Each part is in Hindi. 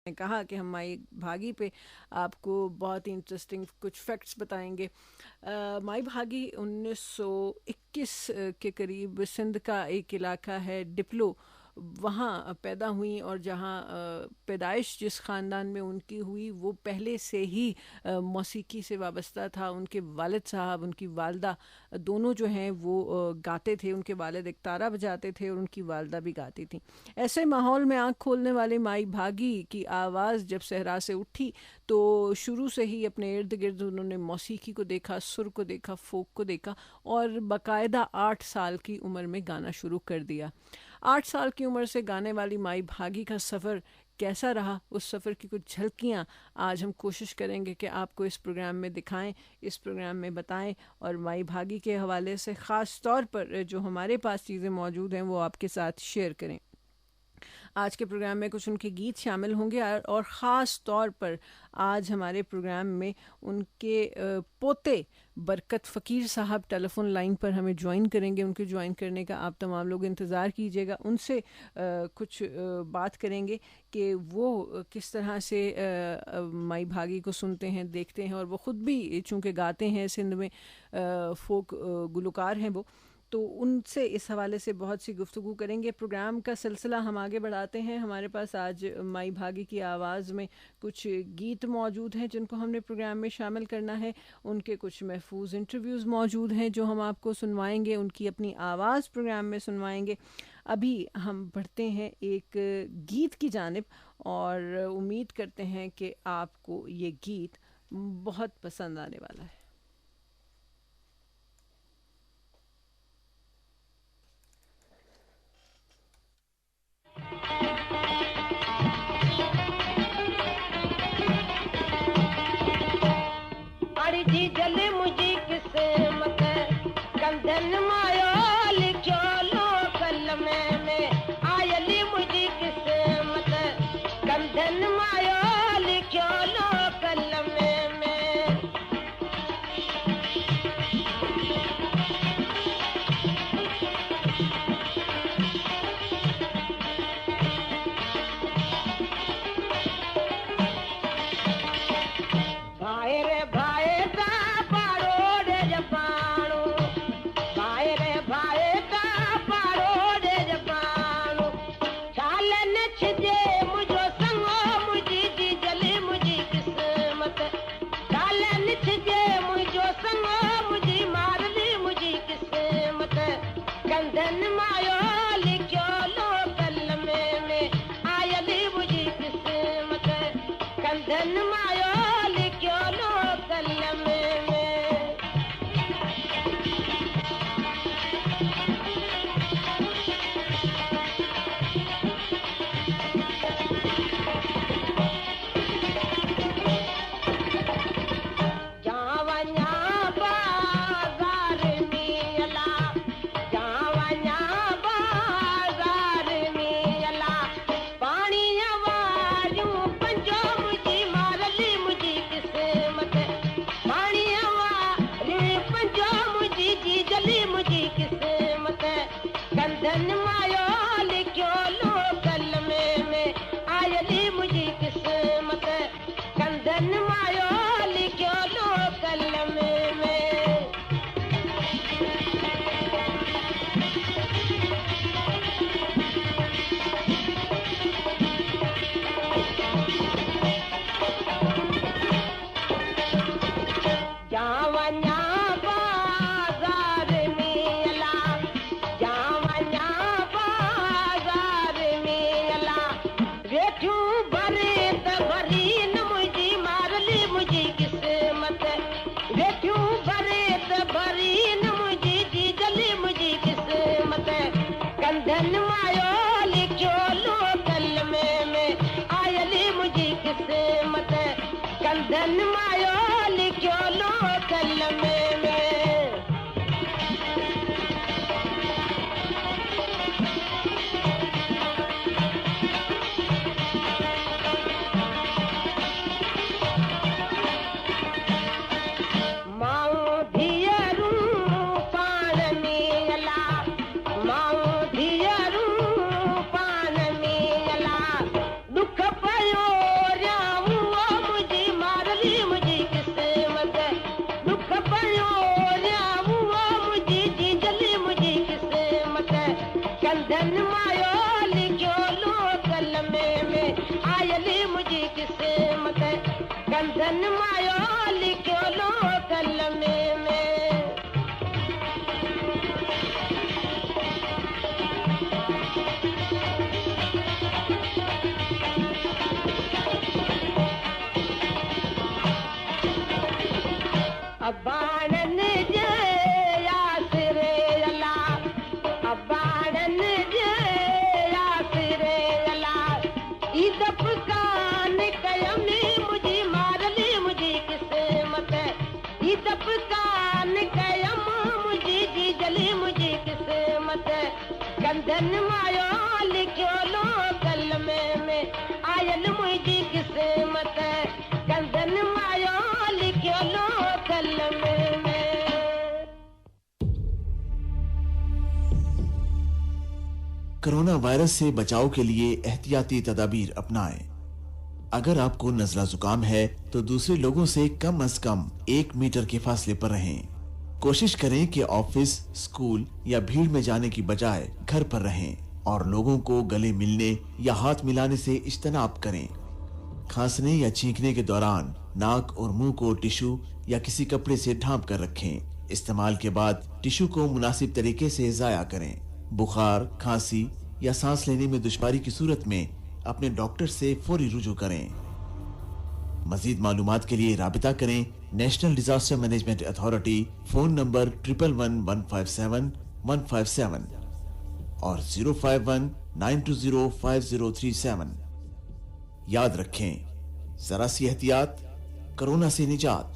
ने कहा कि हम माई भागी पे आपको बहुत ही इंटरेस्टिंग कुछ फैक्ट्स बताएंगे। माई भागी 1921 के करीब सिंध का एक इलाका है डिप्लो, वहाँ पैदा हुई, और जहाँ पैदाइश जिस ख़ानदान में उनकी हुई वो पहले से ही मौसीकी से वाबस्ता था। उनके वालिद साहब, उनकी वालदा, दोनों जो हैं वो गाते थे। उनके वालिद एक तारा बजाते थे और उनकी वालदा भी गाती थी। ऐसे माहौल में आंख खोलने वाले माई भागी की आवाज़ जब सहरा से उठी तो शुरू से ही अपने इर्द गिर्द उन्होंने मौसीकी को देखा, सुर को देखा, फोक को देखा, और बाकायदा 8 साल की उम्र में गाना शुरू कर दिया। 8 साल की उम्र से गाने वाली माई भागी का सफ़र कैसा रहा, उस सफ़र की कुछ झलकियाँ आज हम कोशिश करेंगे कि आपको इस प्रोग्राम में दिखाएं, इस प्रोग्राम में बताएं, और माई भागी के हवाले से ख़ास तौर पर जो हमारे पास चीज़ें मौजूद हैं वो आपके साथ शेयर करें। आज के प्रोग्राम में कुछ उनके गीत शामिल होंगे, और ख़ास तौर पर आज हमारे प्रोग्राम में उनके पोते बरकत फ़कीर साहब टेलीफोन लाइन पर हमें ज्वाइन करेंगे। उनके ज्वाइन करने का आप तमाम लोग इंतज़ार कीजिएगा। उनसे कुछ बात करेंगे कि वो किस तरह से माई भागी को सुनते हैं, देखते हैं, और वो ख़ुद भी चूँकि गाते हैं, सिंध में फोक गुलकार हैं वो, तो उनसे इस हवाले से बहुत सी गुफ्तगू करेंगे। प्रोग्राम का सिलसिला हम आगे बढ़ाते हैं। हमारे पास आज माई भागी की आवाज़ में कुछ गीत मौजूद हैं जिनको हमने प्रोग्राम में शामिल करना है। उनके कुछ महफूज इंटरव्यूज़ मौजूद हैं जो हम आपको सुनवाएंगे, उनकी अपनी आवाज़ प्रोग्राम में सुनवाएंगे। अभी हम बढ़ते हैं एक गीत की जानिब, और उम्मीद करते हैं कि आपको ये गीत बहुत पसंद आने वाला है। जी जले मुझी किस्मत कंधन मायो लिखो लो कलमे में आयली मुझी किस्मत कंधन मायो लिखो लो कलमे में भाई रे भाई दुख पयो किस्मत कंधन मायो लिखो लो कलमे में अबाड़न जे यासिरे अला अबाड़न जे यासिरे अला ईदप कान कयमी मुझी मारली मुझी किस्मत ईदप कान कयम मुझी जी जली मुझी किस्मत कंधन मायो लिखो लो कलमे में आयल मुझी किस्मत कंधन मायो लिखो लो कलमे में कोरोना वायरस से बचाव के लिए एहतियाती तदाबीर अपनाएं। अगर आपको नजला जुकाम है तो दूसरे लोगों से कम से कम 1 मीटर के फासले पर रहें। कोशिश करें कि ऑफिस, स्कूल या भीड़ में जाने की बजाय घर पर रहें और लोगों को गले मिलने या हाथ मिलाने से इज्तनाब करें। खांसने या छींकने के दौरान नाक और मुंह को टिश्यू या किसी कपड़े से ढांप कर रखें। इस्तेमाल के बाद टिश्यू को मुनासिब तरीके से ज़ाया करें। बुखार, खांसी या सांस लेने में दुश्वारी की सूरत में अपने डॉक्टर से फौरी रुजू करें। मजीद मालूमात के लिए राबिता करें national disaster management authority, phone number 111157 और 051-920-5037। याद रखें, जरा सी एहतियात, कोरोना से निजात।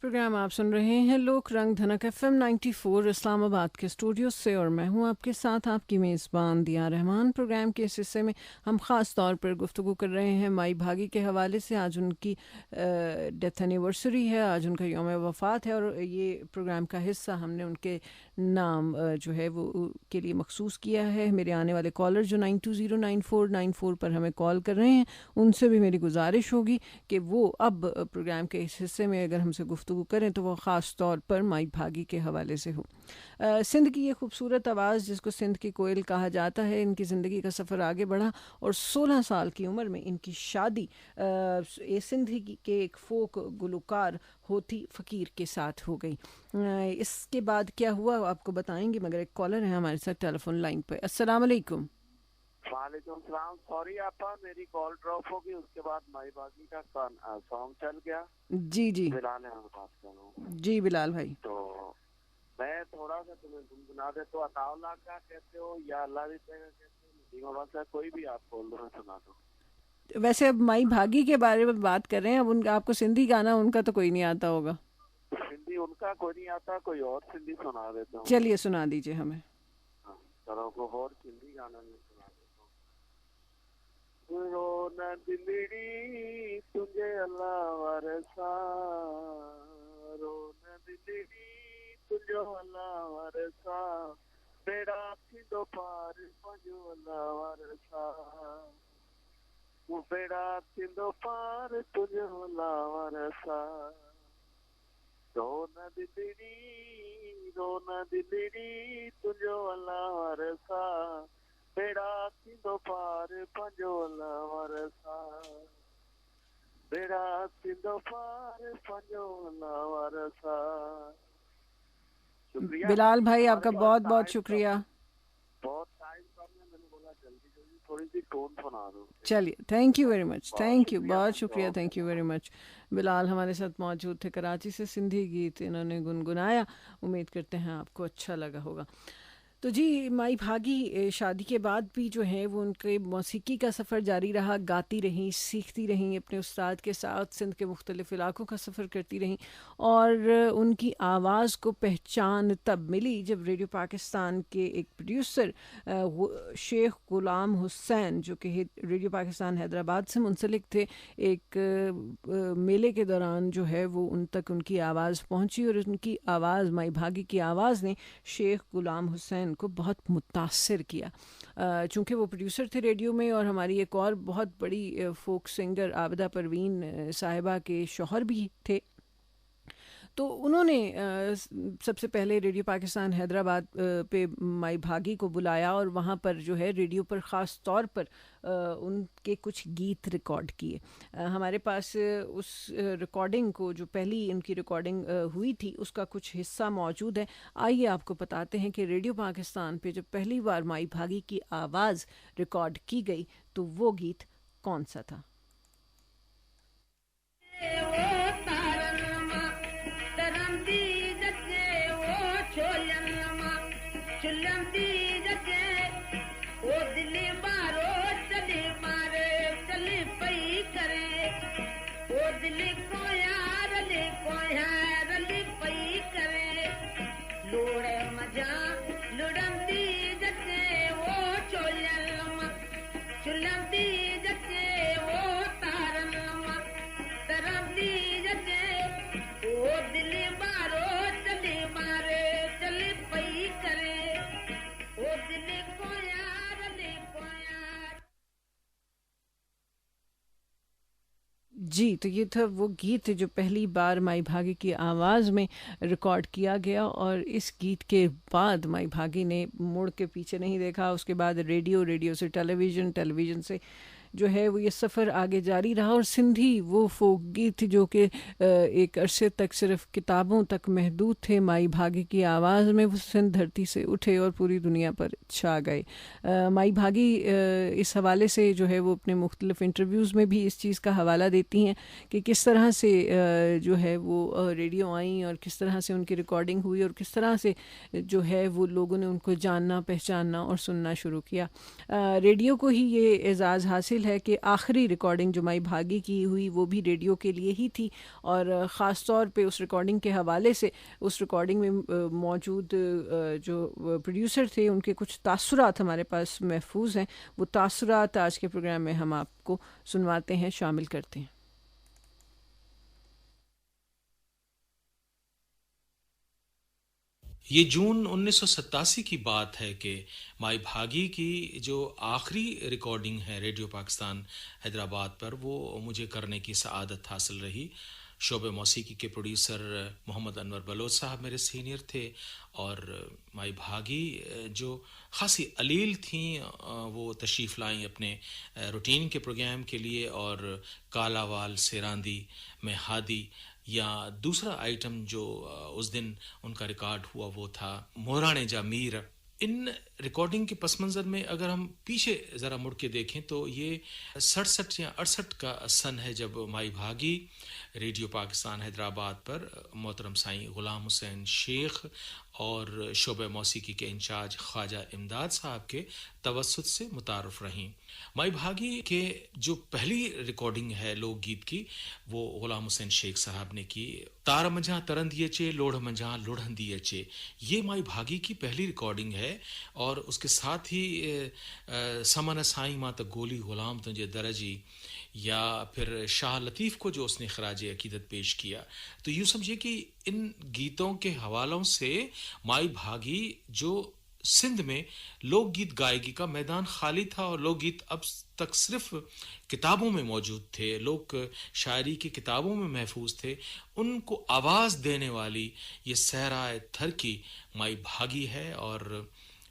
प्रोग्राम आप सुन रहे हैं लोक रंग धनक FM 94 इस्लामाबाद के स्टूडियो से और मैं हूं आपके साथ आपकी मेज़बान दिया रहमान। प्रोग्राम के इस हिस्से में हम ख़ास तौर पर गुफ्तगू कर रहे हैं माई भागी के हवाले से। आज उनकी डेथ एनिवर्सरी है, आज उनका यौम वफ़ात है और ये प्रोग्राम का हिस्सा हमने उनके नाम जो है वो के लिए मखसूस किया है। मेरे आने वाले कॉलर जो 92094994 पर हमें कॉल कर रहे हैं उनसे भी मेरी गुजारिश होगी कि वो अब प्रोग्राम के इस हिस्से में अगर हमसे गुफ्तगू करें तो वो ख़ास तौर पर माई भागी के हवाले से हो। सिंध की ये खूबसूरत आवाज़ जिसको सिंध की कोयल कहा जाता है, इनकी ज़िंदगी का सफ़र आगे बढ़ा और 16 साल की उम्र में इनकी शादी सिंध के एक फोक गुलकार होती फ़कीर के साथ हो गई। इसके बाद क्या हुआ आपको बताएंगे, मगर एक कॉलर है हमारे साथ टेलीफोन लाइन पर। अस्सलाम वालेकुम। वालेकुम सलाम। सॉरी आपा, मेरी कॉल ड्रॉप होगी, उसके बाद माई बागी का सॉन्ग चल गया। जी जी बिलाल है, मैं बात कर रहा हूँ। जी बिलाल भाई, तो मैं थोड़ा सा तुम्हें गुनगुना दे तो अताउल्लाह का कहते हो या अल्लाह भी कहते हो, बस कोई भी आप बोल दो, मैं सुना दो। वैसे अब माई भागी के बारे में बात कर रहे हैं, अब उनका आपको सिंधी गाना उनका तो कोई नहीं आता होगा। सिंधी उनका कोई नहीं आता, कोई और सिंधी सुना देता हूँ। चलिए सुना दीजिए हमें। हाँ, चलो को और सिंधी गाना नहीं सुना देता हूँ। रोना दिलड़ी तुझे अल्लाह वरसा, रोना दिलड़ी तुझो अल्लाह वरसा, बेड़ा थींदो पार पंहिंजो अल्लाह वरसा, वो बेड़ा थींदो पार तुझो अल्लाह वरसा। रोना दिलड़ी तुझो अल्लाह वरसा, बेड़ा थींदो पार पंहिंजो अल्लाह वरसा, बेड़ा थींदो पार पंहिंजो अल्लाह वरसा। शुक्रिया बिलाल भाई, आपका हमारे बहुत पास बहुत टाइम शुक्रिया। बहुत टाइम कम है, मैंने बोला जल्दी जल्दी थोड़ी सी टोन सुना दो। चलिए, thank you very much, thank you, शुक्रिया, बहुत शुक्रिया, बहुत thank you very much. Bilal हमारे साथ मौजूद थे, कराची से सिंधी गीत इन्होंने गुनगुनाया। उम्मीद करते हैं आपको अच्छा लगा होगा। तो जी, माई भागी शादी के बाद भी जो है वो उनके मौसीकी का सफ़र जारी रहा, गाती रहीं, सीखती रहीं, अपने उस्ताद के साथ सिंध के मुख्तलिफ़ इलाक़ों का सफ़र करती रहीं और उनकी आवाज़ को पहचान तब मिली जब रेडियो पाकिस्तान के एक प्रोड्यूसर शेख ग़ुलाम हुसैन, जो कि रेडियो पाकिस्तान हैदराबाद से मुंसलिक थे, एक मेले के दौरान जो है वो उन तक उनकी आवाज़ पहुंची और उनकी आवाज़, माई भागी की आवाज़ ने शेख ग़ुलाम हुसैन को बहुत मुतासिर किया चूँकि वो प्रोड्यूसर थे रेडियो में, और हमारी एक और बहुत बड़ी फोक सिंगर आबिदा परवीन साहिबा के शौहर भी थे। तो उन्होंने सबसे पहले रेडियो पाकिस्तान हैदराबाद पे माई भागी को बुलाया, और वहाँ पर जो है रेडियो पर ख़ास तौर पर उनके कुछ गीत रिकॉर्ड किए। हमारे पास उस रिकॉर्डिंग को, जो पहली उनकी रिकॉर्डिंग हुई थी, उसका कुछ हिस्सा मौजूद है। आइए आपको बताते हैं कि रेडियो पाकिस्तान पे जब पहली बार माई भागी की आवाज़ रिकॉर्ड की गई तो वो गीत कौन सा था। जी, तो ये था वो गीत जो पहली बार माई भागी की आवाज़ में रिकॉर्ड किया गया, और इस गीत के बाद माई भागी ने मुड़ के पीछे नहीं देखा। उसके बाद रेडियो, रेडियो से टेलीविज़न, टेलीविज़न से जो है वो ये सफ़र आगे जारी रहा, और सिंधी वो फोक गीत जो कि एक अरसे तक सिर्फ किताबों तक महदूद थे, माई भागी की आवाज़ में वो सिंध धरती से उठे और पूरी दुनिया पर छा गए। माई भागी इस हवाले से जो है वो अपने मुख्तलिफ़ इंटरव्यूज़ में भी इस चीज़ का हवाला देती हैं कि किस तरह से जो है वो रेडियो आई, और किस तरह से उनकी रिकॉर्डिंग हुई, और किस तरह से जो है वो लोगों ने उनको जानना, पहचानना और सुनना शुरू किया। रेडियो को ही ये एज़ाज़ हासिल है कि आखिरी रिकॉर्डिंग जो माई भागी की हुई वो भी रेडियो के लिए ही थी, और ख़ास तौर पे उस रिकॉर्डिंग के हवाले से उस रिकॉर्डिंग में मौजूद जो प्रोड्यूसर थे उनके कुछ तासुरात हमारे पास महफूज हैं। वो तासुरात आज के प्रोग्राम में हम आपको सुनवाते हैं, शामिल करते हैं। ये जून 1987 की बात है कि माई भागी की जो आखिरी रिकॉर्डिंग है रेडियो पाकिस्तान हैदराबाद पर, वो मुझे करने की सआदत हासिल रही। शोबे मौसीकी के प्रोड्यूसर मोहम्मद अनवर बलोच साहब मेरे सीनियर थे, और माई भागी जो खासी अलील थीं, वो तशरीफ़ लाईं अपने रूटीन के प्रोग्राम के लिए, और कालावाल सेरांदी में हादी या दूसरा आइटम जो उस दिन उनका रिकॉर्ड हुआ वो था मोराने जा मीर। इन रिकॉर्डिंग के पस मंज़र में अगर हम पीछे ज़रा मुड़ के देखें तो ये 67 या 68 का सन है, जब माई भागी रेडियो पाकिस्तान हैदराबाद पर मोहतरम साईं ग़ुलाम हुसैन शेख और शोबे मौसीकी के इंचार्ज ख्वाजा इमदाद साहब के तवस्सुत से मुतारफ़ रहीं। माई भागी के जो पहली रिकॉर्डिंग है लोकगीत की, वो ग़ुलाम हुसैन शेख साहब ने की। तार मंझा तरंदिए चे, लोढ़ मंझा लोढ़ंदिए चे, ये माई भागी की पहली रिकॉर्डिंग है। और उसके साथ ही समन साईं मां त गोली ग़ुलाम तुझे दरजी, या फिर शाह लतीफ़ को जो उसने खराज अकीदत पेश किया। तो यूँ समझिए कि इन गीतों के हवालों से माई भागी जो सिंध में लोकगीत गायकी का मैदान खाली था, और लोकगीत अब तक सिर्फ किताबों में मौजूद थे, लोक शायरी की किताबों में महफूज थे, उनको आवाज़ देने वाली ये सहराए थर की माई भागी है। और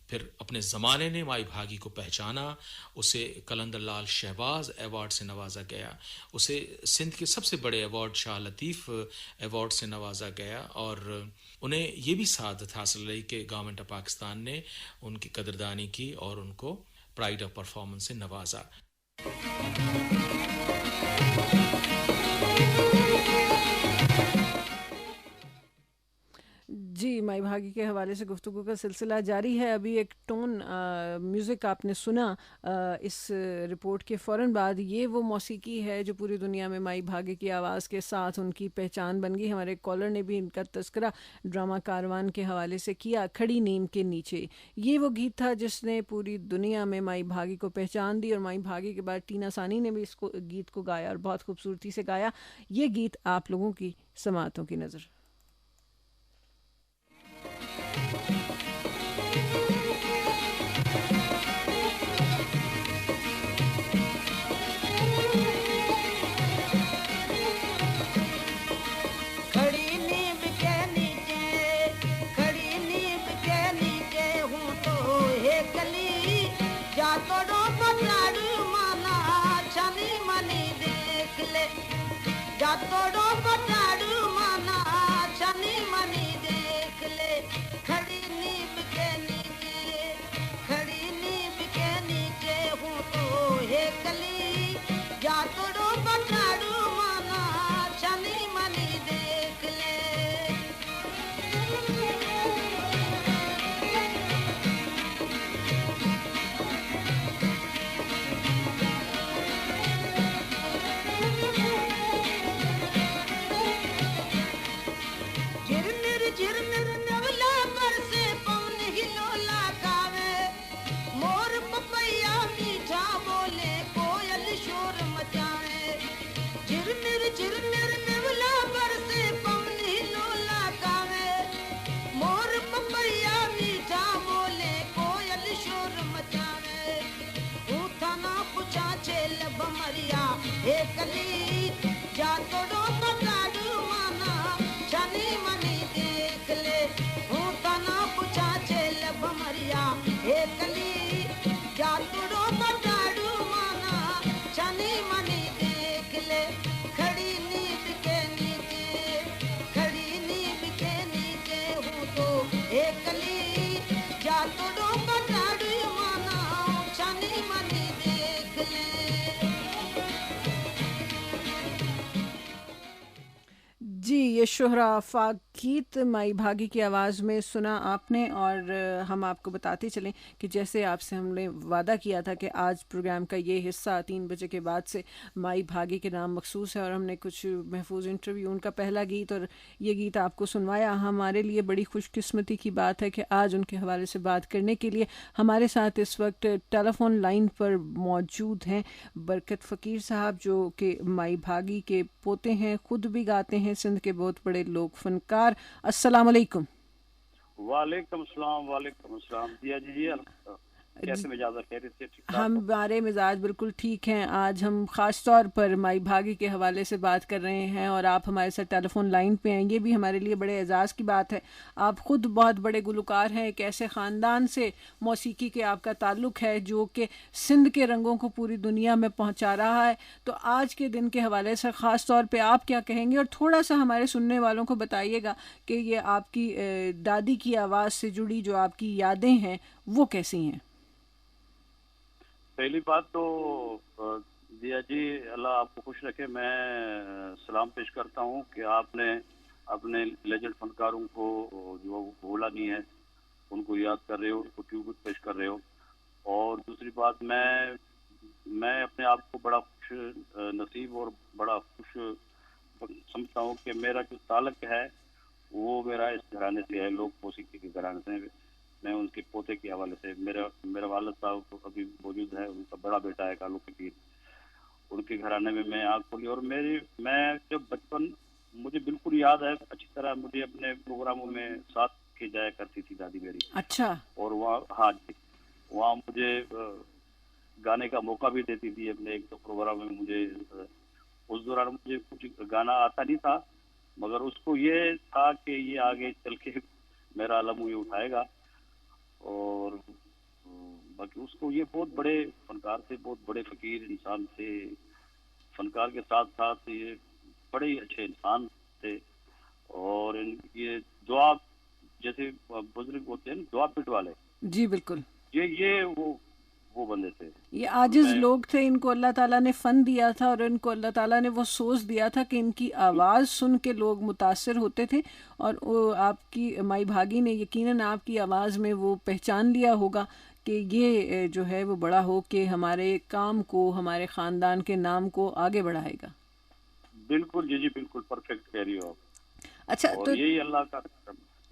फिर अपने ज़माने ने माई भागी को पहचाना, उसे कलंदर लाल शहबाज अवार्ड से नवाजा गया, उसे सिंध के सबसे बड़े अवार्ड शाह लतीफ़ अवार्ड से नवाजा गया, और उन्हें ये भी सआदत हासिल रही कि गवर्नमेंट ऑफ पाकिस्तान ने उनकी कदरदानी की और उनको प्राइड ऑफ परफॉर्मेंस से नवाजा। जी, माई भागी के हवाले से गुफ्तगू का सिलसिला जारी है। अभी एक टोन म्यूज़िक आपने सुना इस रिपोर्ट के फ़ौरन बाद। ये वो मौसीकी है जो पूरी दुनिया में माई भागी की आवाज़ के साथ उनकी पहचान बन गई। हमारे कॉलर ने भी इनका तस्करा ड्रामा कारवान के हवाले से किया, खड़ी नीम के नीचे। ये वो गीत था जिसने पूरी दुनिया में माई भागी को पहचान दी, और माई भागी के बाद टीना सानी ने भी इसको गीत को गाया और बहुत खूबसूरती से गाया। ये गीत आप लोगों की समातों की नज़र। ये शुहरा आफाक गीत माई भागी की आवाज़ में सुना आपने। और हम आपको बताते चलें कि जैसे आपसे हमने वादा किया था कि आज प्रोग्राम का ये हिस्सा 3 बजे के बाद से माई भागी के नाम मखसूस है, और हमने कुछ महफूज इंटरव्यू, उनका पहला गीत और ये गीत आपको सुनवाया। हमारे लिए बड़ी खुशकिस्मती की बात है कि आज उनके हवाले से बात करने के लिए हमारे साथ इस वक्त टेलीफोन लाइन पर मौजूद हैं बरकत फ़कीर साहब, जो कि माई भागी के पोते हैं, ख़ुद भी गाते हैं, सिंध के बहुत बड़े लोक फनकार। अस्सलाम वालेकुम। वालेकुम सलाम दिया जी। कैसे मिजाज है? खैरियत से? ठीक ठाक हो? हमारे मिजाज बिल्कुल ठीक हैं। आज हम ख़ास तौर पर माई भागी के हवाले से बात कर रहे हैं और आप हमारे साथ टेलीफोन लाइन पे हैं, ये भी हमारे लिए बड़े एजाज़ की बात है। आप ख़ुद बहुत बड़े गुलकार हैं, एक ऐसे ख़ानदान से मौसीकी के आपका ताल्लुक़ है जो कि सिंध के रंगों को पूरी दुनिया में पहुँचा रहा है। तो आज के दिन के हवाले से ख़ास तौर पर आप क्या कहेंगे, और थोड़ा सा हमारे सुनने वालों को बताइएगा कि ये आपकी दादी की आवाज़ से जुड़ी जो आपकी यादें हैं वो कैसी हैं? पहली बात तो दिया जी, अल्लाह आपको खुश रखे। मैं सलाम पेश करता हूँ कि आपने अपने लेजेंड फनकारों को जो भूला नहीं है, उनको याद कर रहे हो, उनको ट्रिब्यूट पेश कर रहे हो। और दूसरी बात, मैं अपने आप को बड़ा खुश नसीब और बड़ा खुश समझता हूँ कि मेरा जो ताल्लुक है वो मेरा इस घराने से है, लोक मौसीकी के घराने से। मैं उनके पोते के हवाले से, मेरा वालिद साहब अभी मौजूद है, उनका बड़ा बेटा है कालू फकीर, उनके घराने में मैं आँख खोली। और मैं जब बचपन, मुझे बिल्कुल याद है अच्छी तरह, मुझे अपने प्रोग्रामों में साथ के जाया करती थी दादी मेरी। अच्छा। और वहाँ, हाँ जी, वहाँ मुझे गाने का मौका भी देती थी अपने 1-2 प्रोग्राम में। मुझे उस दौरान मुझे कुछ गाना आता नहीं था, मगर उसको ये था कि ये आगे चल के मेरा अलम ये उठाएगा। और बाकी उसको ये बहुत बड़े फनकार थे, बहुत बड़े फकीर इंसान थे। फनकार के साथ साथ ये बड़े ही अच्छे इंसान थे। और ये दुआ, जैसे बुजुर्ग होते हैं ना, दुआ पीठ वाले, जी बिल्कुल, ये वो बंदे थे। ये आजिज लोग थे, इनको अल्लाह ताला ने फ़न दिया था और इनको अल्लाह ताला ने वो सोच दिया था कि इनकी आवाज़ सुन के लोग मुतासिर होते थे। और वो आपकी माई भागी ने यकीनन आपकी आवाज़ में वो पहचान लिया होगा कि ये जो है वो बड़ा हो के हमारे काम को, हमारे ख़ानदान के नाम को आगे बढ़ाएगा। बिल्कुल जी, बिल्कुल परफेक्ट कह रही हो आप। अच्छा, और तो यही अल्लाह का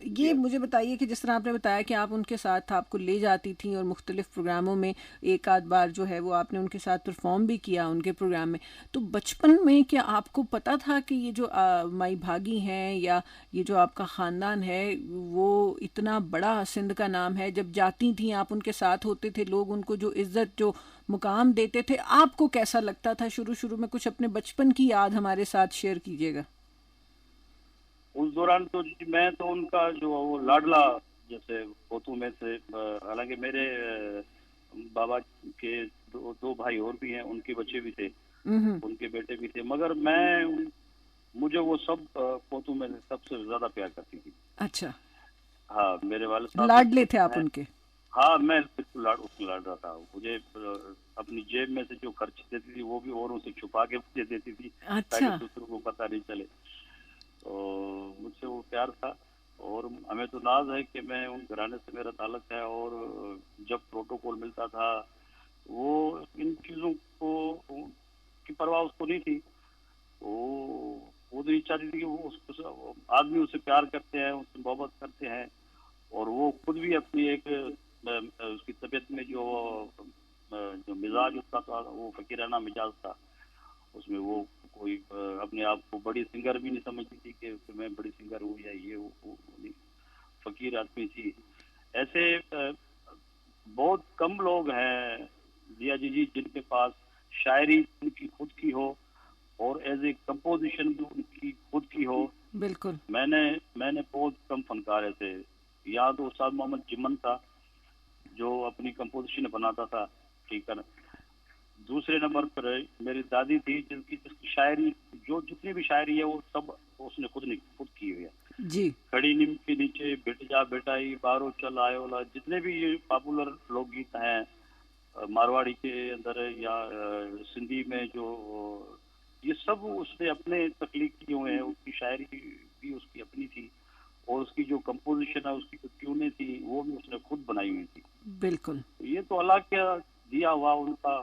ये मुझे बताइए कि जिस तरह आपने बताया कि आप उनके साथ आपको ले जाती थी और मुख्तलिफ़ प्रोग्रामों में एक आध बार जो है वो आपने उनके साथ परफॉर्म भी किया उनके प्रोग्राम में, तो बचपन में क्या आपको पता था कि ये जो माई भागी हैं या ये जो आपका ख़ानदान है वो इतना बड़ा सिंध का नाम है? जब जाती थी आप उनके साथ होते थे, लोग उनको जो इज़्ज़त, जो मुकाम देते थे, आपको कैसा लगता था शुरू शुरू में? कुछ अपने बचपन की याद हमारे साथ शेयर कीजिएगा। उस दौरान तो मैं तो उनका जो वो लाडला, जैसे पोतों में से, हालांकि मेरे बाबा के दो भाई और भी हैं, उनके बच्चे भी थे, उनके बेटे भी थे, मगर मुझे वो सब पोतों में से सबसे ज्यादा प्यार करती थी। अच्छा। हाँ, मेरे वाले साहब लाडले थे आप उनके? हाँ, मैं बिल्कुल लाड रहा था। मुझे अपनी जेब में से जो खर्च देती थी वो भी औरों से छुपा के मुझे देती थी। अच्छा। ताकि दूसरों को पता नहीं चले। तो मुझसे वो प्यार था। और हमें तो नाज है कि मैं उन घराने से मेरा ताल्लुक है। और जब प्रोटोकॉल मिलता था, वो इन चीज़ों को की परवाह उसको नहीं थी। वो तो ये चाहती थी कि वो आदमी उसे प्यार करते हैं, उससे मोहब्बत करते हैं। और वो खुद भी अपनी एक उसकी तबीयत में जो मिजाज उसका था, वो फकीराना मिजाज था। उसमें वो कोई अपने आप को बड़ी सिंगर भी नहीं समझती थी कि मैं बड़ी सिंगर हूँ या ये वो फकीर आदमी थी। ऐसे बहुत कम लोग हैं दिया जी जिनके पास शायरी उनकी खुद की हो और एज ए कंपोजिशन भी उनकी खुद की हो। बिल्कुल। मैंने बहुत कम फनकार ऐसे, या तो उस्ताद मोहम्मद जिमन था जो अपनी कंपोजिशन बनाता था, ठीक है ना। दूसरे नंबर पर मेरी दादी थी जिसकी शायरी, जो जितनी भी शायरी है वो सब उसने खुद की हुई है जी। खड़ी नीम के नीचे, बिट जा बेटाई, बारो चल आयोला, जितने भी ये पॉपुलर लोकगीत हैं मारवाड़ी के अंदर या सिंधी में जो ये सब उसने अपने तख्लीक किए हुए हैं। उसकी शायरी भी उसकी अपनी थी, और उसकी जो कंपोजिशन है, उसकी जो ट्यूनें थी, वो भी उसने खुद बनाई हुई थी। बिल्कुल। ये तो अल्लाह का दिया हुआ उनका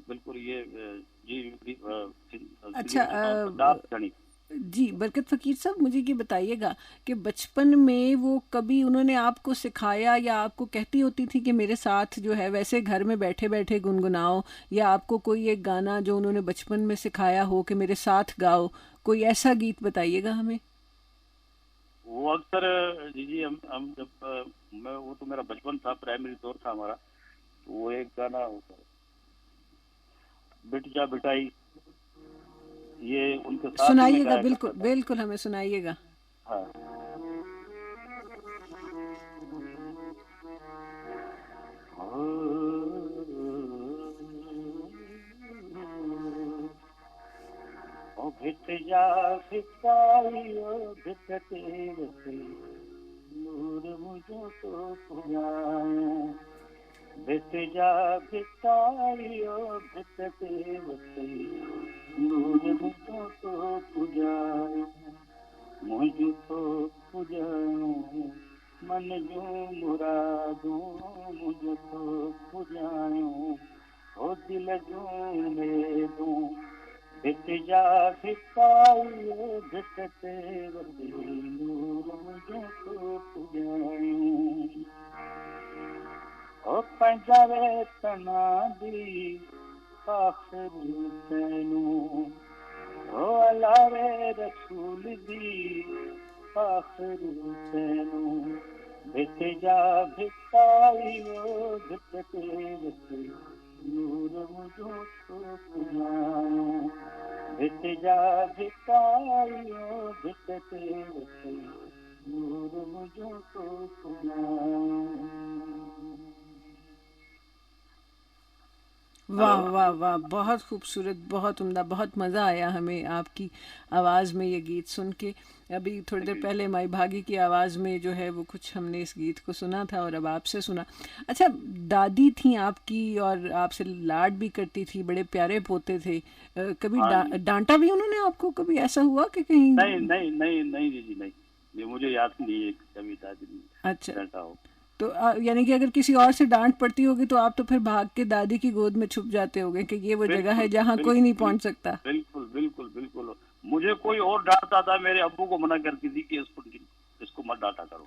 बिल्कुल ये जी अच्छा पदार्थ गणित। जी बरकत फ़कीर साहब, मुझे ये बताइएगा कि बचपन में वो कभी उन्होंने आपको सिखाया या आपको कहती होती थी कि मेरे साथ जो है वैसे घर में बैठे बैठे गुनगुनाओ, या आपको कोई एक गाना जो उन्होंने बचपन में सिखाया हो कि मेरे साथ गाओ, कोई ऐसा गीत बताइएगा हमें। वो अक्सर जी जी हम जब मैं, वो तो मेरा बचपन था, प्राइमरी दौर था हमारा, तो वो एक गाना बिट जा बिटाई, ये उनके साथ ही में सुनाइएगा, गाया बिल्कुल करता था। बिल्कुल हमें सुनाइएगा। हाँ। ओ भिट जा भिटाई, ओ भिटते वसे नूर मुझो तो पुराया, भिट जा भिटाई, ओ भिटते वसे नूर मुझो तो पुराया, मुझो तो पुरायो मन जो मुरादो, मुझो तो पुरायो ओ दिल जो मेदो, भिट जा भिटाई, ओ भिटते वसे नूर मुझो तो पुरायो, ओ पंजावे तना दी आखिर तैनू, ओ अलावे रसूल दी आखिर तैनू, भिट जा भिटाई, ओ भिटते वसे नूर मुझो तो पुरायो, भिट जा भिटाई, ओ भिटते वसे नूर मुझो तो पुरायो। वाह वाह वाह, बहुत खूबसूरत, बहुत उम्दा, बहुत मज़ा आया हमें आपकी आवाज़ में ये गीत सुन के। अभी थोड़ी देर पहले माई भागी की आवाज़ में जो है वो कुछ हमने इस गीत को सुना था और अब आपसे सुना। अच्छा, दादी थी आपकी और आपसे लाड भी करती थी, बड़े प्यारे पोते थे। कभी हाँ जी। डांटा भी उन्होंने आपको? कभी ऐसा हुआ कि कहीं? नहीं नहीं नहीं नहीं जी नहीं, ये मुझे याद नहीं है कि कभी दादी ने अच्छा, डांटा हो। तो यानी कि अगर किसी और से डांट पड़ती होगी तो आप तो फिर भाग के दादी की गोद में छुप जाते होगे कि ये वो जगह है बिल्कुल जहाँ कोई नहीं पहुंच सकता। बिल्कुल बिल्कुल बिल्कुल। मुझे कोई और डांटता था, मेरे अब्बू को मना करती थी कि इसको मत डांटा करो।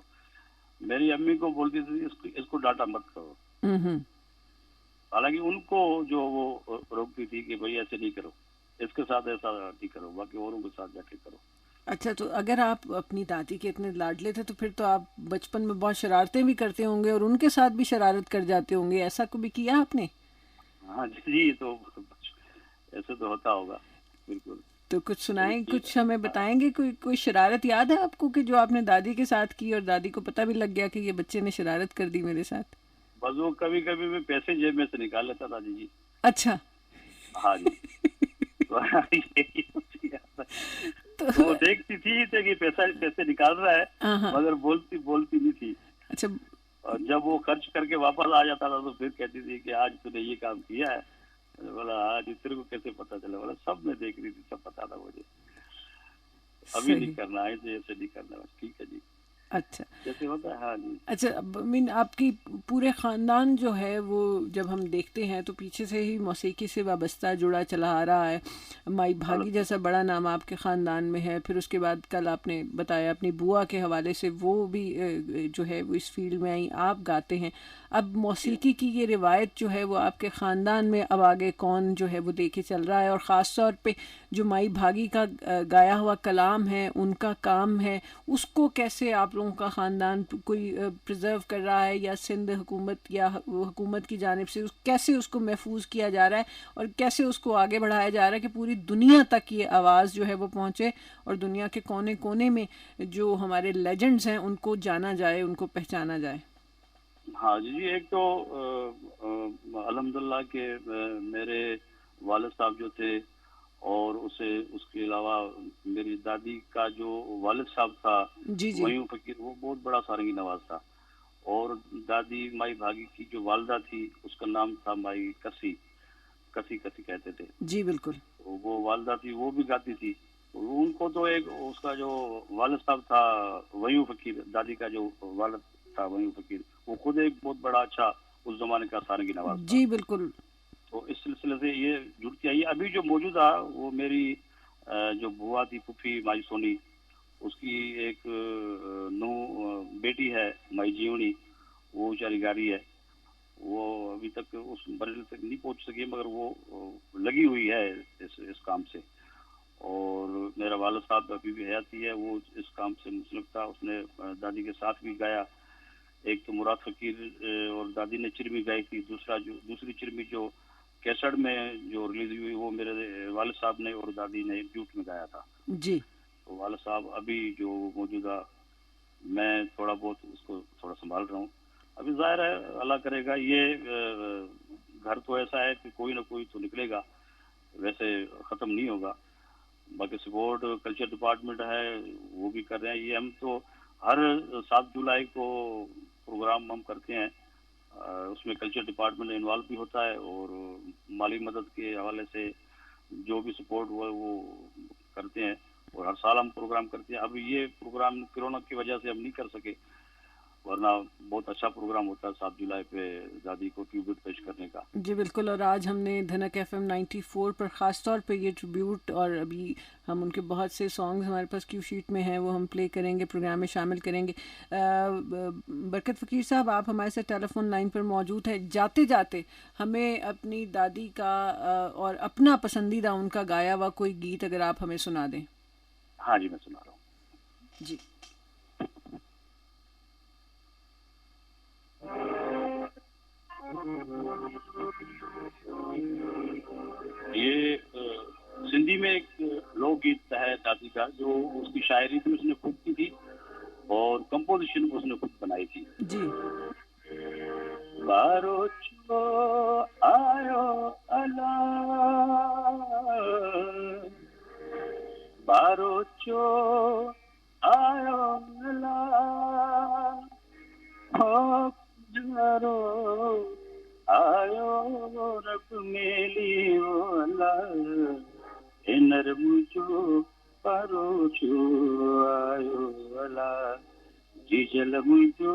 मेरी अम्मी को बोलती थी इसको डांटा मत करो। हम्म। हालांकि उनको जो वो रोकती थी कि भाई ऐसे नहीं करो, इसके साथ ऐसा नहीं करो, बाकी औरों के साथ जाके करो। अच्छा, तो अगर आप अपनी दादी के इतने लाडले थे तो फिर तो आप बचपन में बहुत शरारतें भी करते होंगे और उनके साथ भी शरारत कर जाते होंगे, ऐसा कभी किया आपने? हाँ जी, तो ऐसे तो होता होगा बिल्कुल। तो कुछ सुनाएं, देखिए, कुछ हमें बताएंगे, कोई कोई शरारत याद है आपको कि जो आपने दादी के साथ की और दादी को पता भी लग गया कि ये बच्चे ने शरारत कर दी मेरे साथ? बस वो कभी कभी मैं पैसे जेब में से निकाल लेता था जी। अच्छा। हाँ जी। तो यही होती है। तो तो वो देखती थी तो कि पैसे निकाल रहा है, हाँ। मगर बोलती नहीं थी। अच्छा। और जब वो खर्च करके वापस आ जाता था तो फिर कहती थी कि आज तूने ये काम किया है। मैंने बोला आज तेरे को कैसे पता चला? बोला सब मैं देख रही थी, सब पता था मुझे, अभी नहीं सही। करना है तो ऐसे नहीं करना, बस ठीक है जी, अच्छा। जैसे होता है। हाँ जी। अच्छा, मीन आपकी पूरे ख़ानदान जो है वो जब हम देखते हैं तो पीछे से ही मौसीकी से वाबस्ता जुड़ा चला आ रहा है। माई भागी जैसा बड़ा नाम आपके ख़ानदान में है, फिर उसके बाद कल आपने बताया अपनी बुआ के हवाले से वो भी जो है वो इस फील्ड में आई, आप गाते हैं। अब मौसीकी की ये रिवायत जो है वो आपके ख़ानदान में अब आगे कौन जो है वो लेके चल रहा है, और ख़ास तौर पे जो माई भागी का गाया हुआ कलाम है, उनका काम है, उसको कैसे आप लोगों का ख़ानदान कोई प्रिजर्व कर रहा है, या सिंध हुकूमत या हुकूमत की जानिब से कैसे उसको महफूज किया जा रहा है और कैसे उसको आगे बढ़ाया जा रहा है कि पूरी दुनिया तक ये आवाज़ जो है वो पहुँचे और दुनिया के कोने कोने में जो हमारे लेजेंड्स हैं उनको जाना जाए, उनको पहचाना जाए? हाँ जी, एक तो अल्हम्दुलिल्लाह के मेरे वालिद साहब जो थे, और उसके अलावा मेरी दादी का जो वालिद साहब था जी जी। वहीं फकीर, वो बहुत बड़ा सारंगी नवाज था। और दादी माई भागी की जो वालदा थी उसका नाम था माई कसी, कसी कसी कहते थे। जी बिल्कुल। वो वालदा थी, वो भी गाती थी। उनको तो एक उसका जो वालिद साहब था वयूं फकीर, दादी का जो वालिद था वयूं फकीर, वो खुद एक बहुत बड़ा अच्छा उस जमाने का सारंगी नवाज था। जी बिल्कुल। तो इस सिलसिले से ये जुड़ती आई। अभी जो मौजूदा वो मेरी जो बुआ थी फूफी माई सोनी, उसकी एक नू बेटी है माई जीवनी, वो बेचारी गाड़ी है, वो अभी तक उस मरहले तक नहीं पहुंच सकी, मगर वो लगी हुई है इस काम से। और मेरा वालिद साहब अभी भी हयाती है, वो इस काम से मुसलक था, उसने दादी के साथ भी गाया। एक तो मुराद फकीर और दादी ने चिरमी गाई थी, दूसरी चिरमी जो कैसेट में जो रिलीज हुई वो मेरे वालिद साहब ने और दादी ने ड्यूट में गाया था। जी। तो वालिद साहब अभी जो मौजूदा, मैं थोड़ा बहुत उसको थोड़ा संभाल रहा हूँ। अभी जाहिर है अल्लाह करेगा, ये घर तो ऐसा है कि कोई ना कोई तो निकलेगा, वैसे ख़त्म नहीं होगा। बाकी सपोर्ट कल्चर डिपार्टमेंट है, वो भी कर रहे हैं। ये हम तो हर 7 जुलाई को प्रोग्राम हम करते हैं, उसमें कल्चर डिपार्टमेंट इन्वॉल्व भी होता है और माली मदद के हवाले से जो भी सपोर्ट हुआ वो करते हैं। और हर साल हम प्रोग्राम करते हैं। अभी ये प्रोग्राम कोरोना की वजह से हम नहीं कर सके, वरना बहुत अच्छा प्रोग्राम होता है 7 जुलाई पे दादी को ट्रिब्यूट पेश करने का। जी बिल्कुल। और आज हमने धनक FM 94 पर ख़ास तौर पे ये ट्रिब्यूट, और अभी हम उनके बहुत से सॉन्ग्स हमारे पास क्यू शीट में हैं, वो हम प्ले करेंगे, प्रोग्राम में शामिल करेंगे। बरकत फ़कीर साहब, आप हमारे साथ टेलीफोन लाइन पर मौजूद हैं। जाते जाते हमें अपनी दादी का और अपना पसंदीदा उनका गाया हुआ कोई गीत अगर आप हमें सुना दें। हाँ जी, मैं सुना रहा हूँ जी। ये सिंधी में एक लोकगीत है दादी का, जो उसकी शायरी भी उसने खुद की थी और कंपोजिशन उसने खुद बनाई थी। जी। बारो चो आयो अला, बारो चो आयो अला, हो जरो आयो रब मेली वाला, इनर मुझो बारो चो आयो अला, जीजल मुझो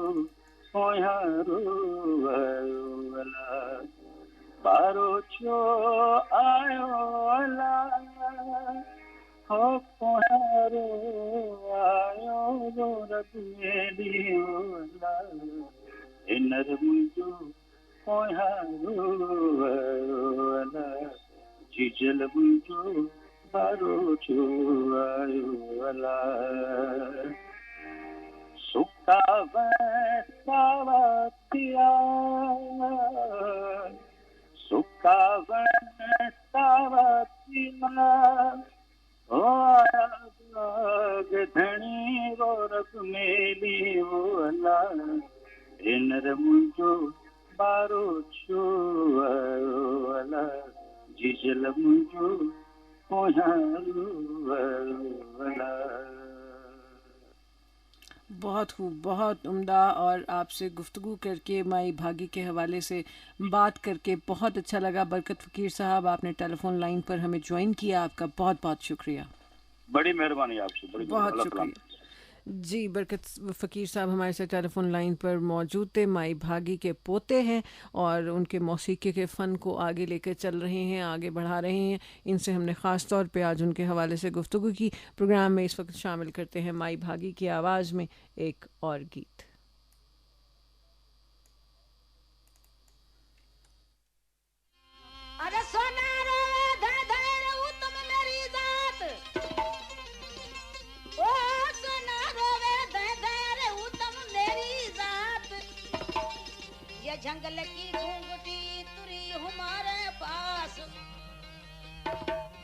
पोयारो आयो अला, बारो चो आयो अला, हो पोयारो आयो रब मेली वाला, इनर मुझो पोयारो आयो अला, जीजल मुझो बारो चो आयो अला, सुकावतिया ओ धनी वो रब मेली वाला, इनर मुझो बारो छो वाला, जीजल मुझो पोयारो वाला। बहुत खूब, बहुत उम्दा। और आपसे गुफ्तगू करके माई भागी के हवाले से बात करके बहुत अच्छा लगा। बरकत फ़कीर साहब, आपने टेलीफोन लाइन पर हमें ज्वाइन किया, आपका बहुत बहुत शुक्रिया। बड़ी मेहरबानी आपसे, बड़ी बहुत शुक्रिया जी। बरकत फ़कीर साहब हमारे साथ टेलीफोन लाइन पर मौजूद थे। माई भागी के पोते हैं और उनके मौसीकी के फ़न को आगे लेकर चल रहे हैं, आगे बढ़ा रहे हैं। इनसे हमने ख़ास तौर पे आज उनके हवाले से गुफ्तगू की। प्रोग्राम में इस वक्त शामिल करते हैं माई भागी की आवाज़ में एक और गीत। अरे सोना रे धड़ धड़ वो तुम मेरी जात, ओ सोना रोवे धड़ धड़ वो तुम मेरी जात, ये जंगल की घूंघटी तुरी हमारे पास,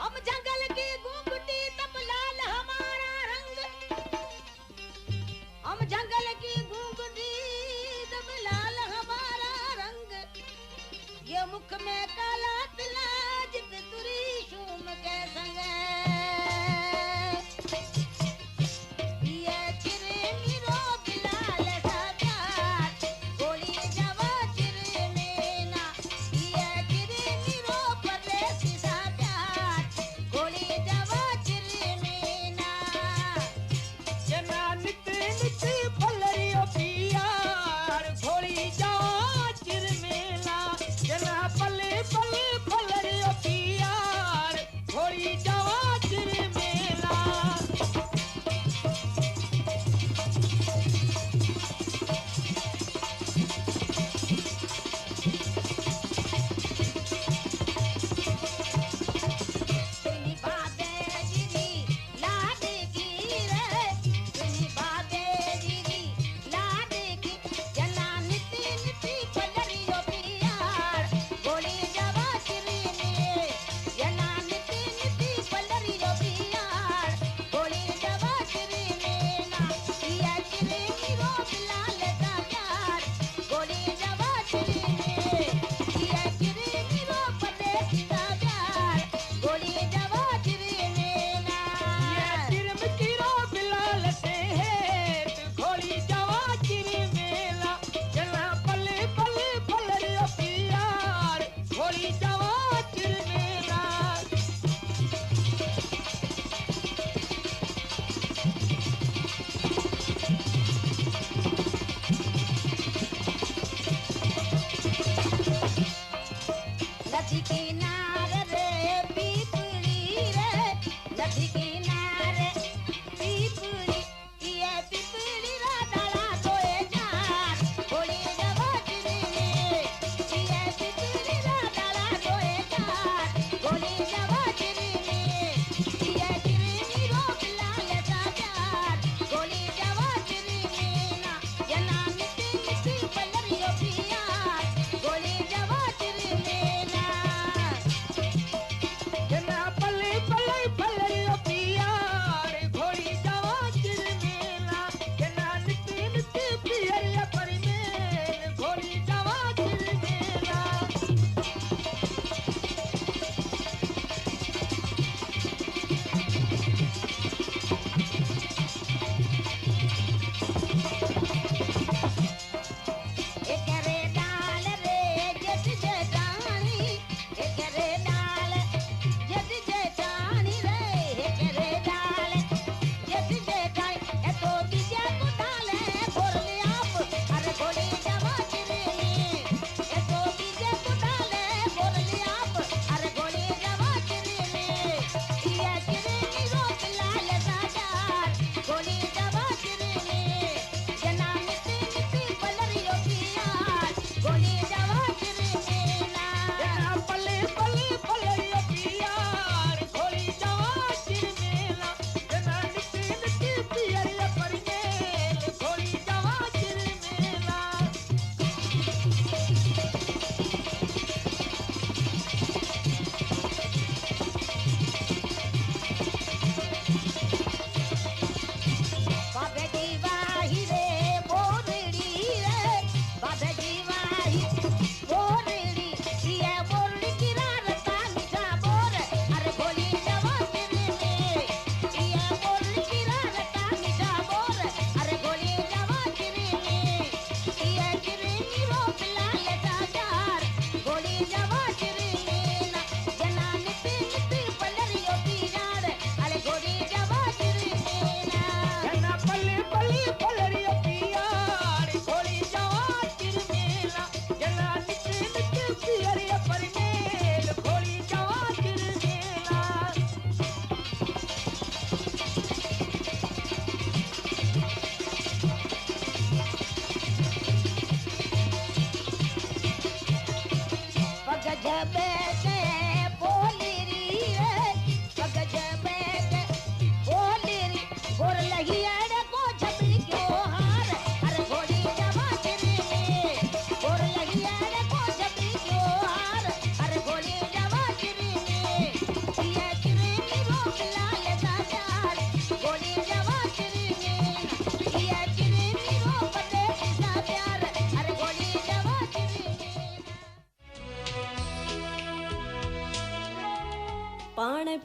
हम जंगल की घूंघटी तब लाल हमारा रंग, हम जंगल की घूंघटी तब लाल हमारा रंग, ये मुख में काला तिला जित तुरी शूम के संग, ये चिरे मिरो बिलाल सगात, गोली जवा चिरे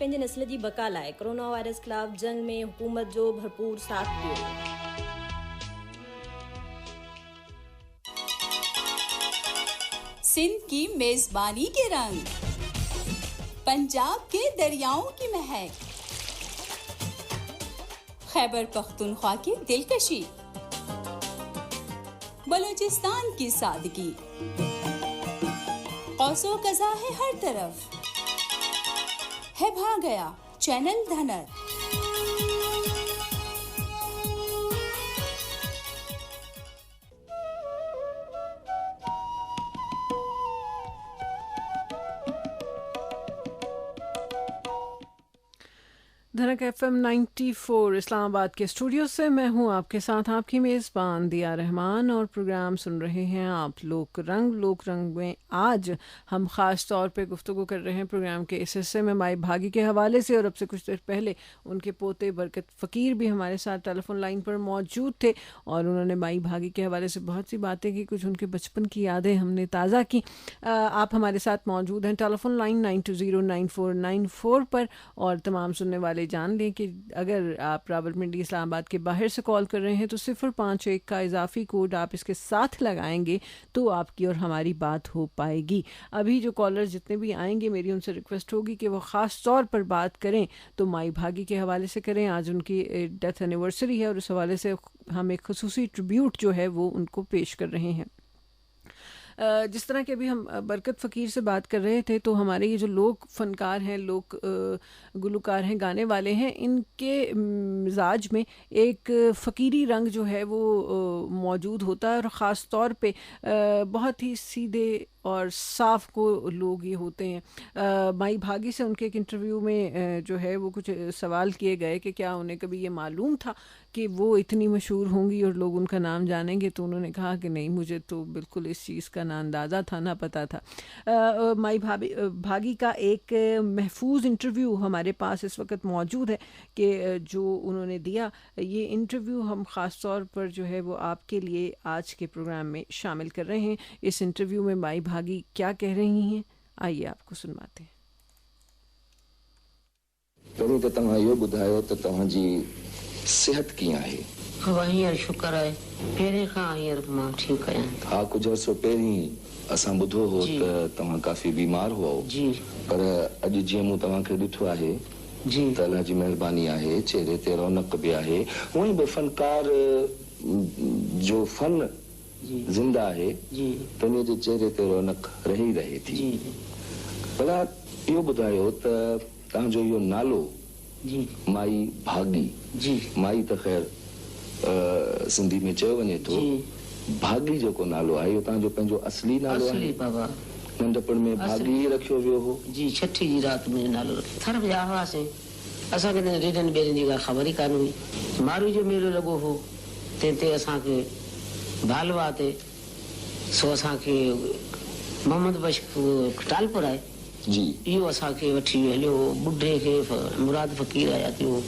पंहिंजे नस्ल जी बका लाइ कोरोना वायरस ख़िलाफ़ जंग में हुकूमत जो भरपूर साथ ॾियो। सिंध की मेजबानी के रंग, पंजाब के दरियाओं की महक, खैबर पख्तूनख्वा की दिलकशी, बलूचिस्तान की सादगी, कौसो कज़ा है हर तरफ, है भा गया चैनल धनर। धनक FM 94 इस्लामाबाद के स्टूडियो से मैं हूं आपके साथ आपकी मेज़बान दिया रहमान और प्रोग्राम सुन रहे हैं आप लोक रंग में आज हम ख़ास तौर पे गुफ्तगू कर रहे हैं प्रोग्राम के इस हिस्से में माई भागी के हवाले से। और अब से कुछ देर पहले उनके पोते बरकत फ़कीर भी हमारे साथ टेलीफोन लाइन पर मौजूद थे और उन्होंने माई भागी के हवाले से बहुत सी बातें की, कुछ उनके बचपन की यादें हमने ताज़ा की। आप हमारे साथ मौजूद हैं टेलीफोन लाइन 92094994 पर और तमाम सुनने वाले जान लें कि अगर आप रावलपिंडी इस्लामाबाद के बाहर से कॉल कर रहे हैं तो 051 का इजाफी कोड आप इसके साथ लगाएंगे तो आपकी और हमारी बात हो पाएगी। अभी जो कॉलर जितने भी आएंगे मेरी उनसे रिक्वेस्ट होगी कि वो ख़ास तौर पर बात करें तो माई भागी के हवाले से करें। आज उनकी डेथ एनिवर्सरी है और इस हवाले से हम एक खुसूसी ट्रिब्यूट जो है वो उनको पेश कर रहे हैं। जिस तरह के अभी हम बरकत फ़कीर से बात कर रहे थे तो हमारे ये जो लोक फ़नकार हैं, लोक गुलकार हैं, गाने वाले हैं, इनके मिजाज में एक फ़कीरी रंग जो है वो मौजूद होता है और ख़ास तौर पे बहुत ही सीधे और साफ़ को लोग ये होते हैं। माई भागी से उनके एक इंटरव्यू में जो है वो कुछ सवाल किए गए कि क्या उन्हें कभी ये मालूम था कि वो इतनी मशहूर होंगी और लोग उनका नाम जानेंगे, तो उन्होंने कहा कि नहीं, मुझे तो बिल्कुल इस चीज़ का ना अंदाज़ा था ना पता था। माई भागी का एक महफूज इंटरव्यू हमारे पास इस वक्त मौजूद है कि जो उन्होंने दिया, ये इंटरव्यू हम ख़ास तौर पर जो है वो आपके लिए आज के प्रोग्राम में शामिल कर रहे हैं। इस इंटरव्यू में माई भागी क्या कह रही हैं, आइए आपको सुनवाते हैं। पहिरीं त तव्हां इहो ॿुधायो त तव्हांजी सिहत कीअं आहे? हींअर शुक्र आहे, पहिरें खां हींअर मां ठीकु आहियां। हा, कुझु अर्सो पहिरीं असां ॿुधो हो त तव्हां काफ़ी बीमार हुओ जी, पर अॼु जीअं मूं तव्हांखे ॾिठो आहे जी त अल्लाह जी महिरबानी आहे, चेहरे ते रौनक बि आहे। उहे बि फनकार जो फन जिंदा आहे त उन जे चेहरे ते रौनक रही रहे थी। भला इहो ॿुधायो त तव्हांजो इहो नालो जी माई भागी जी, माई त ख़ैर सिंधी में चयो वञे थो, भागी जेको नालो आहे इहो तव्हांजो पंहिंजो असली नालो आहे? असली बाबा, नंढपण में भागी रखियो वियो हो जी। छठी जी राति में नालो रखियो। थर विया हुआसीं, असांखे त रेडनि ॿेरनि जी ॻाल्हि ख़बर ई कान हुई। मारू जो मेलो लॻो हो, तंहिं असांखे बालवा ते सो असांखे मोहम्मद बश टालपुर आहे जी, इहो असांखे वठी हलियो। ॿुढे खे मुराद फ़कीर आया थियो,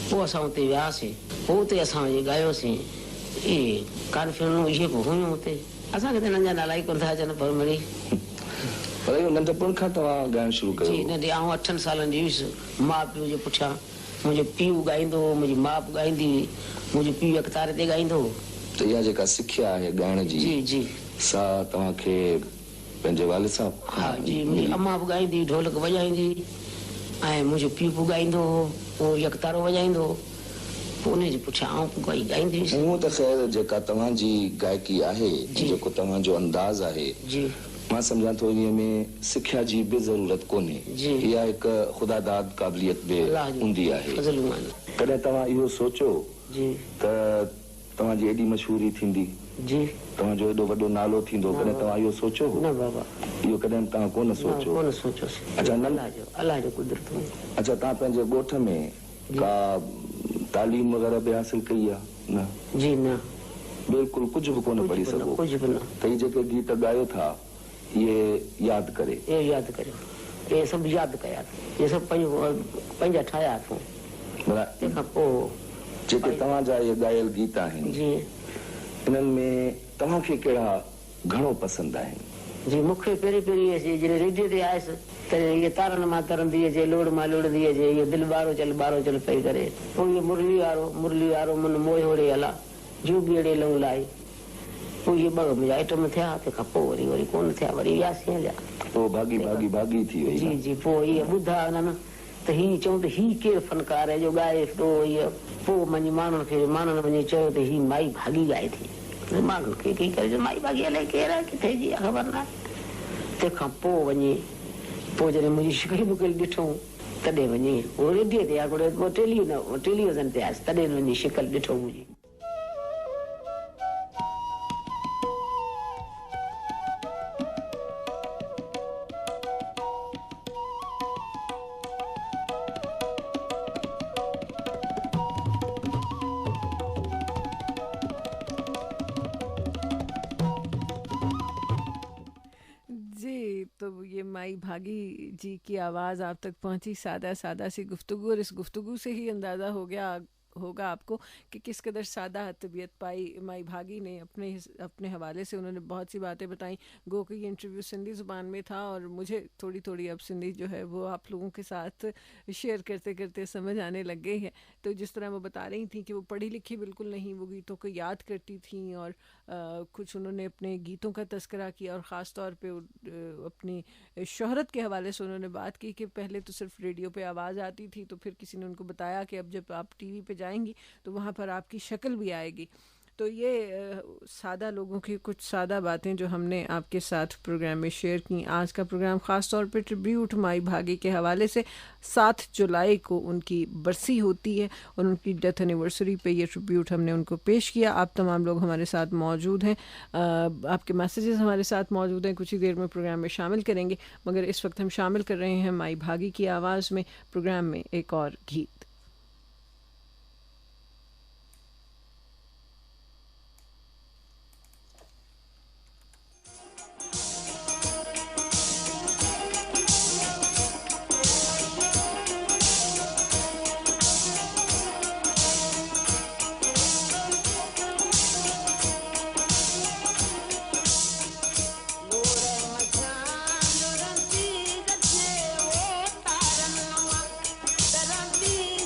पोइ असां उते वियासीं, पोइ उते असां ॻायोसीं। इहे कानफियूं इहे बि हुयूं उते, असांखे त नंढा नाला ई कोन था अचनि, पर मिड़ी पर इहो नंढपण खां तव्हां ॻाइणु शुरू कयो? जी, नंढे आऊं 8 सालनि जी हुयुसि। माउ पीउ जे पुठियां मुंहिंजो पीउ ॻाईंदो हो, मुंहिंजी माउ बि ॻाईंदी हुई, मुंहिंजो पीउ अख़तार ते ॻाईंदो हो। त इहा जेका सिखिया आहे ॻाइण जी जी जी सा तव्हांखे पंहिंजे वालिद साहब? हा जी, मुंहिंजी अम्मा बि ॻाईंदी, ढोलक वॼाईंदी, ऐं मुंहिंजो पीउ बि ॻाईंदो हो, पोइ यकतारो वॼाईंदो हो, पोइ उन जे पुठियां आऊं कोई ॻाईंदी हुअसि। हूअं त ख़ैर जेका तव्हांजी गायकी आहे, जेको तव्हांजो अंदाज़ आहे जी, मां सम्झां थो इन में सिखिया जी बि ज़रूरत कोन्हे। इहा हिकु ख़ुदादाद क़ाबिलियत बि हूंदी आहे। कॾहिं तव्हां इहो सोचियो त तव्हांजी एॾी मशहूरी थींदी जी, तव्हांजो एॾो वॾो नालो थींदो, कॾहिं तव्हां इहो सोचियो हो? न बाबा, इहो कॾहिं तव्हां कोन सोचियो? कोन सोचियोसीं। अच्छा, अल्लाह जो कुदरत हो। अच्छा, तव्हां पंहिंजे ॻोठ में का तालीम वग़ैरह बि हासिल कई आहे? न जी, न बिल्कुलु कुझु बि कोन पढ़ी सघो? कुझु बि न। त इहे जेके गीत ॻायो था इहे यादि करे? इहे यादि करे, इहे सभु यादि कया, इहे सभु पंहिंजा ठाहिया अथऊं। तंहिंखां पोइ जेके तव्हांजा इहे ॻायल गीत आहिनि जी, इन्हनि में तव्हांखे कहिड़ा घणो पसंदि आहिनि? जी मूंखे पहिरीं पहिरीं अचे जॾहिं रेडियो ते आयसि तॾहिं इहे तारनि मां तरंदी अचे लोड़ मां लोड़ंदी अचे इहो दिलि ॿारो चल पई करे पोइ इहो मुरली वारो मन मोह होड़े हला जू बीड़े लंग लाई पोइ इहे ॿ मुंहिंजा आइटम थिया तंहिंखां पोइ वरी कोन थिया वरी वियासीं हलिया पोइ भागी थी वई जी जी पोइ इहे ॿुधा हुननि त हीअ चऊं त हीअ केरु फनकार आहे जो ॻाए थो इहो पोइ मुंहिंजी माण्हुनि वञी चयो त हीअ माई भागी ॻाए थी मां की करे माई भागी अलाए केरु आहे किथे जी आहे ख़बर न आहे तंहिंखां पोइ वञी पोइ जॾहिं मुंहिंजी शिकिल बुकिल ॾिठूं तॾहिं वञी उहो रेडियो ते आहे टेलीविज़न ते आयसि तॾहिं वञी शिकिल ॾिठो मुंहिंजी तो ये माई भागी जी की आवाज़ आप तक पहुंची सादा सी गुफ्तगू और इस गुफ्तगू से ही अंदाज़ा होगा आपको कि किस कदर सादा तबीयत पाई माई भागी ने अपने हवाले से उन्होंने बहुत सी बातें बताई गो कि ये इंटरव्यू सिंधी ज़ुबान में था और मुझे थोड़ी अब सिंधी जो है वो आप लोगों के साथ शेयर करते करते समझ आने लग गई है। तो जिस तरह वो बता रही थी कि वो पढ़ी लिखी बिल्कुल नहीं, वो गीतों को याद करती थी और कुछ उन्होंने अपने गीतों का तस्करा किया और ख़ास तौर पे अपनी शोहरत के हवाले से उन्होंने बात की कि पहले तो सिर्फ रेडियो पे आवाज़ आती थी, तो फिर किसी ने उनको बताया कि अब जब आप टीवी पे जाएंगी तो वहाँ पर आपकी शक्ल भी आएगी। तो ये सादा लोगों की कुछ सादा बातें जो हमने आपके साथ प्रोग्राम में शेयर की। आज का प्रोग्राम ख़ास तौर पे ट्रिब्यूट माई भागी के हवाले से 7 जुलाई को उनकी बरसी होती है और उनकी डेथ एनिवर्सरी पे ये ट्रिब्यूट हमने उनको पेश किया। आप तमाम लोग हमारे साथ मौजूद हैं, आपके मैसेजेस हमारे साथ मौजूद हैं, कुछ ही देर में प्रोग्राम में शामिल करेंगे, मगर इस वक्त हम शामिल कर रहे हैं माई भागी की आवाज़ में प्रोग्राम में एक और गीत। Be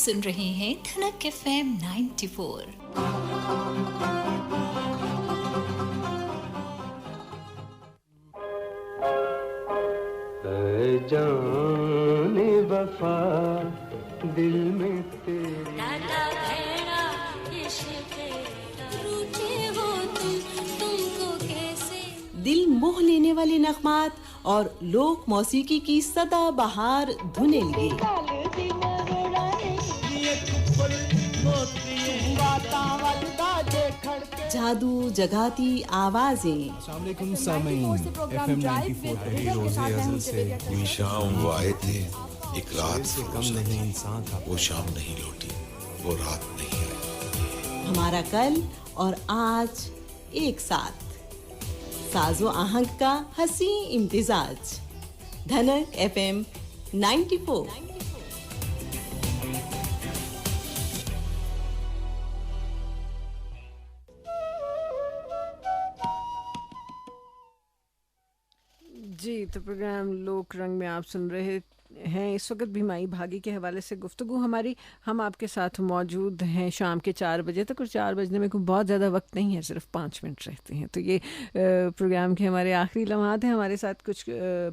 सुन रहे हैं धनक FM 94। जाने वफा दिल में तेरे दिल मोह लेने वाले नगमात और लोक मौसीकी की सदाबहार धुनें लिए जादू जगाती आवाजें। अस्सलामुअलैकुम सामीन, FM 94 रोज़े अज़ल से कोई शाम वो आए थे, एक रात से कम नहीं इंसान था, वो शाम नहीं लौटी, वो रात नहीं आई। हमारा कल और आज एक साथ, साजो आहंग का हसी इम्तिजाज। धनक FM 94। जी, तो प्रोग्राम लोक रंग में आप सुन रहे हैं। इस वक्त भी माई भागी के हवाले से गुफ्तगू हमारी, हम आपके साथ मौजूद हैं शाम के 4 बजे तक, और 4 बजने में कोई बहुत ज़्यादा वक्त नहीं है, सिर्फ 5 मिनट रहते हैं। तो ये प्रोग्राम के हमारे आखिरी लम्हात हैं। हमारे साथ कुछ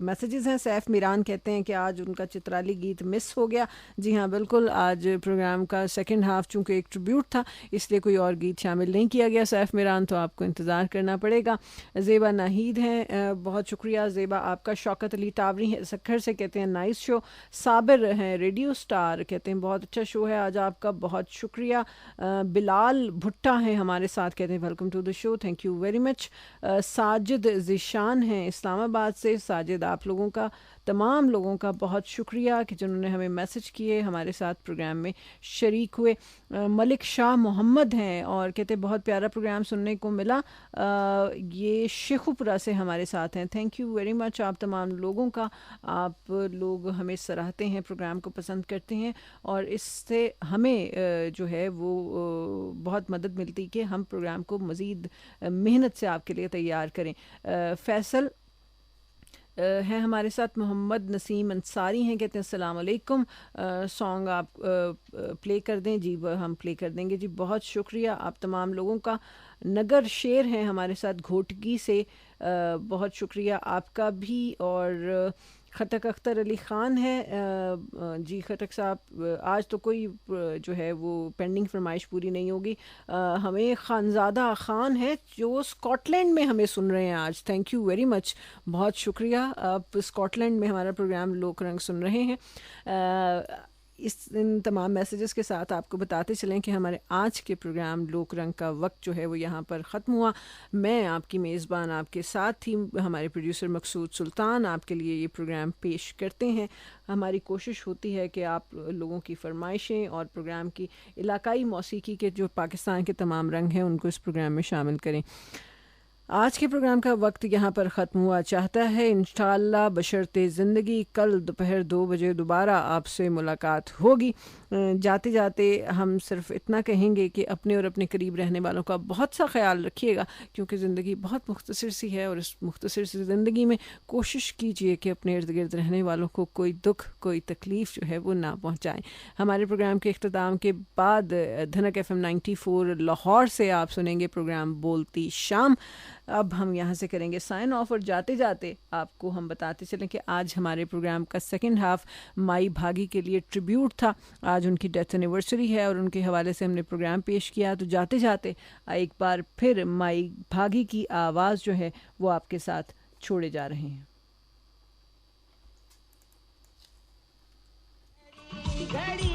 मैसेजेस हैं। सैफ मीरान कहते हैं कि आज उनका चित्राली गीत मिस हो गया। जी हाँ, बिल्कुल, आज प्रोग्राम का सेकंड हाफ चूँकि एक ट्रिब्यूट था, इसलिए कोई और गीत शामिल नहीं किया गया सैफ मीरान, तो आपको इंतज़ार करना पड़ेगा। ज़ेबा नाहिद हैं, बहुत शुक्रिया ज़ेबा आपका। शौकत अली टावरी है सक्खर से, कहते हैं नाइस शो। साबिर हैं रेडियो स्टार, कहते हैं बहुत अच्छा शो है आज आपका, बहुत शुक्रिया। बिलाल भुट्टा हैं हमारे साथ, कहते हैं welcome to the show, thank you very much. Sajid Zeeshan हैं इस्लामाबाद से। साजिद, आप लोगों का, तमाम लोगों का बहुत शुक्रिया कि जिन्होंने हमें मैसेज किए, हमारे साथ प्रोग्राम में शरीक हुए। मलिक शाह मोहम्मद हैं और कहते हैं बहुत प्यारा प्रोग्राम सुनने को मिला। ये शेखुपुरा से हमारे साथ हैं, थैंक यू वेरी मच आप तमाम लोगों का। आप लोग हमें सराहते हैं, प्रोग्राम को पसंद करते हैं, और इससे हमें जो है वो बहुत मदद मिलती कि हम प्रोग्राम को मज़ीद मेहनत से आपके लिए तैयार करें। फैसल हैं हमारे साथ। मोहम्मद नसीम अंसारी हैं, कहते हैं अस्सलाम वालेकुम, सॉन्ग आप प्ले कर दें। जी हम प्ले कर देंगे जी, बहुत शुक्रिया आप तमाम लोगों का। नगर शेर हैं हमारे साथ घोटकी से, बहुत शुक्रिया आपका भी। और खटक अख्तर अली ख़ान है, जी खटक साहब, आज तो कोई जो है वो पेंडिंग फरमाइश पूरी नहीं होगी। हमें खानज़ादा ख़ान है जो स्कॉटलैंड में हमें सुन रहे हैं आज, थैंक यू वेरी मच, बहुत शुक्रिया। आप स्कॉटलैंड में हमारा प्रोग्राम लोक रंग सुन रहे हैं। इन तमाम मैसेजेस के साथ आपको बताते चलें कि हमारे आज के प्रोग्राम लोक रंग का वक्त जो है वो यहाँ पर ख़त्म हुआ। मैं आपकी मेज़बान आपके साथ थी, हमारे प्रोड्यूसर मकसूद सुल्तान आपके लिए ये प्रोग्राम पेश करते हैं। हमारी कोशिश होती है कि आप लोगों की फरमाइशें और प्रोग्राम की इलाकाई मौसीकी के जो पाकिस्तान के तमाम रंग हैं उनको इस प्रोग्राम में शामिल करें। आज के प्रोग्राम का वक्त यहाँ पर ख़त्म हुआ चाहता है। इंशाअल्लाह बशर्ते ज़िंदगी कल दोपहर 2 बजे दोबारा आपसे मुलाकात होगी। जाते जाते हम सिर्फ इतना कहेंगे कि अपने और अपने करीब रहने वालों का बहुत सा ख्याल रखिएगा, क्योंकि ज़िंदगी बहुत मुख्तसर सी है, और इस मुख्तसर सी ज़िंदगी में कोशिश कीजिए कि अपने इर्द गिर्द रहने वालों को कोई दुख कोई तकलीफ़ जो है वो ना पहुँचाएँ। हमारे प्रोग्राम के इख्तिताम के बाद धनक FM 94 लाहौर से आप सुनेंगे प्रोग्राम बोलती शाम। अब हम यहाँ से करेंगे साइन ऑफ, और जाते जाते आपको हम बताते चलें कि आज हमारे प्रोग्राम का सेकंड हाफ माई भागी के लिए ट्रिब्यूट था। आज उनकी डेथ एनिवर्सरी है और उनके हवाले से हमने प्रोग्राम पेश किया। तो जाते जाते एक बार फिर माई भागी की आवाज़ जो है वो आपके साथ छोड़े जा रहे हैं। घड़ी